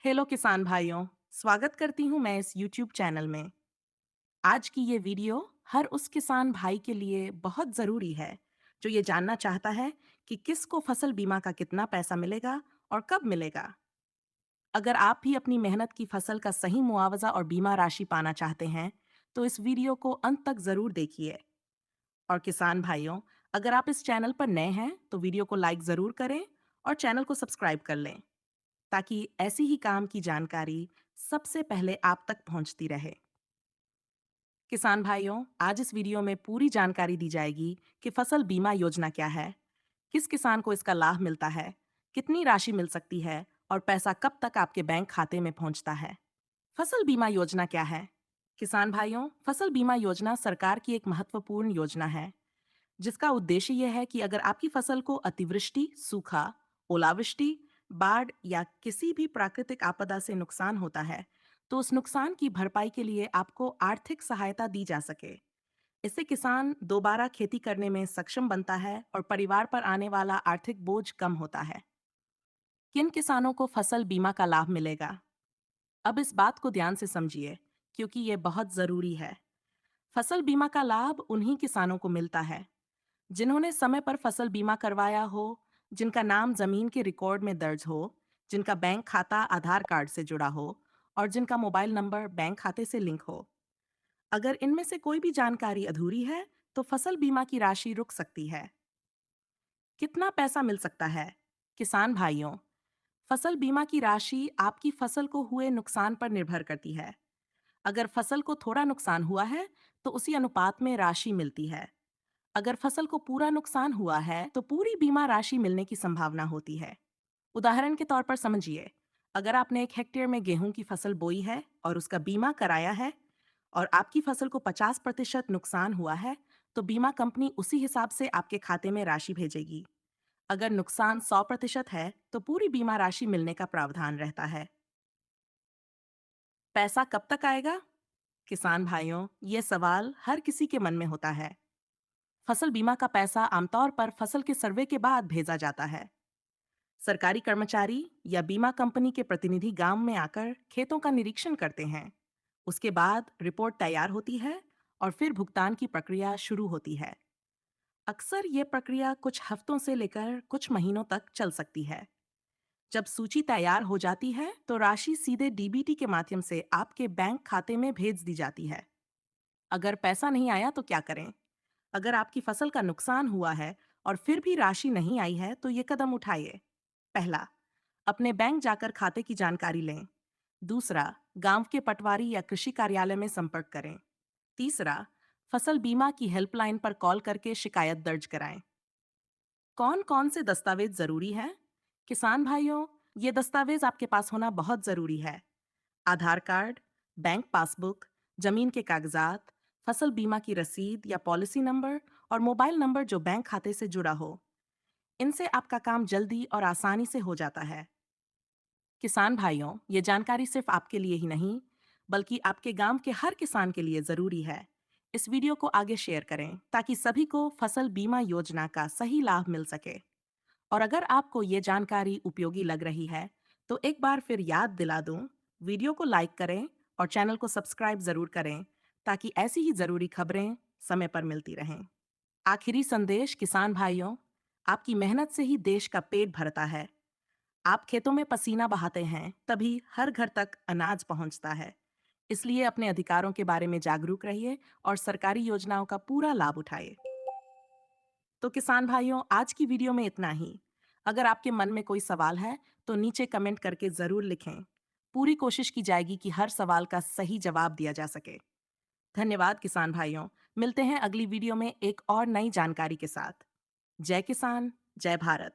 Hello किसान भाइयों। स्वागत करती हूँ मैं इस YouTube चैनल में। आज की ये वीडियो हर उस किसान भाई के लिए बहुत ज़रूरी है जो ये जानना चाहता है कि किसको फसल बीमा का कितना पैसा मिलेगा और कब मिलेगा। अगर आप भी अपनी मेहनत की फसल का सही मुआवजा और बीमा राशि पाना चाहते हैं तो इस वीडियो को अंत तक ज़रूर देखिए। और किसान भाइयों, अगर आप इस चैनल पर नए हैं तो वीडियो को लाइक ज़रूर करें और चैनल को सब्सक्राइब कर लें ताकि ऐसी ही काम की जानकारी सबसे पहले आप तक पहुंचती रहे। किसान भाइयों, आज इस वीडियो में पूरी जानकारी दी जाएगी कि फसल बीमा योजना क्या है, किस किसान को इसका लाभ मिलता है, कितनी राशि मिल सकती है और पैसा कब तक आपके बैंक खाते में पहुंचता है। फसल बीमा योजना क्या है? किसान भाइयों, फसल बीमा योजना सरकार की एक महत्वपूर्ण योजना है जिसका उद्देश्य यह है कि अगर आपकी फसल को अतिवृष्टि, सूखा, ओलावृष्टि, बाढ़ या किसी भी प्राकृतिक आपदा से नुकसान होता है, तो उस नुकसान की भरपाई के लिए आपको आर्थिक सहायता दी जा सके। इससे किसान दोबारा खेती करने में सक्षम बनता है और परिवार पर आने वाला आर्थिक बोझ कम होता है। किन किसानों को फसल बीमा का लाभ मिलेगा? अब इस बात को ध्यान से समझिए, क्योंकि ये बहुत जरूरी है। फसल बीमा का लाभ उन्हीं किसानों को मिलता है जिन्होंने समय पर फसल बीमा करवाया हो, जिनका नाम जमीन के रिकॉर्ड में दर्ज हो, जिनका बैंक खाता आधार कार्ड से जुड़ा हो और जिनका मोबाइल नंबर बैंक खाते से लिंक हो। अगर इनमें से कोई भी जानकारी अधूरी है, तो फसल बीमा की राशि रुक सकती है। कितना पैसा मिल सकता है? किसान भाइयों, फसल बीमा की राशि आपकी फसल को हुए नुकसान पर निर्भर करती है। अगर फसल को थोड़ा नुकसान हुआ है, तो उसी अनुपात में राशि मिलती है। अगर फसल को पूरा नुकसान हुआ है तो पूरी बीमा राशि मिलने की संभावना होती है। उदाहरण के तौर पर समझिए, अगर आपने 1 हेक्टेयर में गेहूं की फसल बोई है और उसका बीमा कराया है और आपकी फसल को 50% नुकसान हुआ है, तो बीमा कंपनी उसी हिसाब से आपके खाते में राशि भेजेगी। अगर नुकसान 100% है तो पूरी बीमा राशि मिलने का प्रावधान रहता है। पैसा कब तक आएगा? किसान भाइयों, ये सवाल हर किसी के मन में होता है। फसल बीमा का पैसा आमतौर पर फसल के सर्वे के बाद भेजा जाता है। सरकारी कर्मचारी या बीमा कंपनी के प्रतिनिधि गांव में आकर खेतों का निरीक्षण करते हैं। उसके बाद रिपोर्ट तैयार होती है और फिर भुगतान की प्रक्रिया शुरू होती है। अक्सर ये प्रक्रिया कुछ हफ्तों से लेकर कुछ महीनों तक चल सकती है। जब सूची तैयार हो जाती है तो राशि सीधे डीबीटी के माध्यम से आपके बैंक खाते में भेज दी जाती है। अगर पैसा नहीं आया तो क्या करें? अगर आपकी फसल का नुकसान हुआ है और फिर भी राशि नहीं आई है तो ये कदम उठाइए। पहला, अपने बैंक जाकर खाते की जानकारी लें। दूसरा, गांव के पटवारी या कृषि कार्यालय में संपर्क करें। तीसरा, फसल बीमा की हेल्पलाइन पर कॉल करके शिकायत दर्ज कराएं। कौन कौन से दस्तावेज जरूरी हैं? किसान भाइयों, ये दस्तावेज आपके पास होना बहुत जरूरी है। आधार कार्ड, बैंक पासबुक, जमीन के कागजात, फसल बीमा की रसीद या पॉलिसी नंबर और मोबाइल नंबर जो बैंक खाते से जुड़ा हो। इनसे आपका काम जल्दी और आसानी से हो जाता है। किसान भाइयों, ये जानकारी सिर्फ आपके लिए ही नहीं, बल्कि आपके गांव के हर किसान के लिए जरूरी है। इस वीडियो को आगे शेयर करें ताकि सभी को फसल बीमा योजना का सही लाभ मिल सके। और अगर आपको ये जानकारी उपयोगी लग रही है, तो एक बार फिर याद दिला दूं, वीडियो को लाइक करें और चैनल को सब्सक्राइब जरूर करें ताकि ऐसी ही जरूरी खबरें समय पर मिलती रहें। आखिरी संदेश किसान भाइयों, आपकी मेहनत से ही देश का पेट भरता है। आप खेतों में पसीना बहाते हैं, तभी हर घर तक अनाज पहुंचता है। इसलिए अपने अधिकारों के बारे में जागरूक रहिए और सरकारी योजनाओं का पूरा लाभ उठाइए। तो किसान भाइयों, आज की वीडियो में इतना ही। अगर आपके मन में कोई सवाल है तो नीचे कमेंट करके जरूर लिखें। पूरी कोशिश की जाएगी कि हर सवाल का सही जवाब दिया जा सके। धन्यवाद किसान भाइयों। मिलते हैं अगली वीडियो में एक और नई जानकारी के साथ। जय किसान, जय भारत।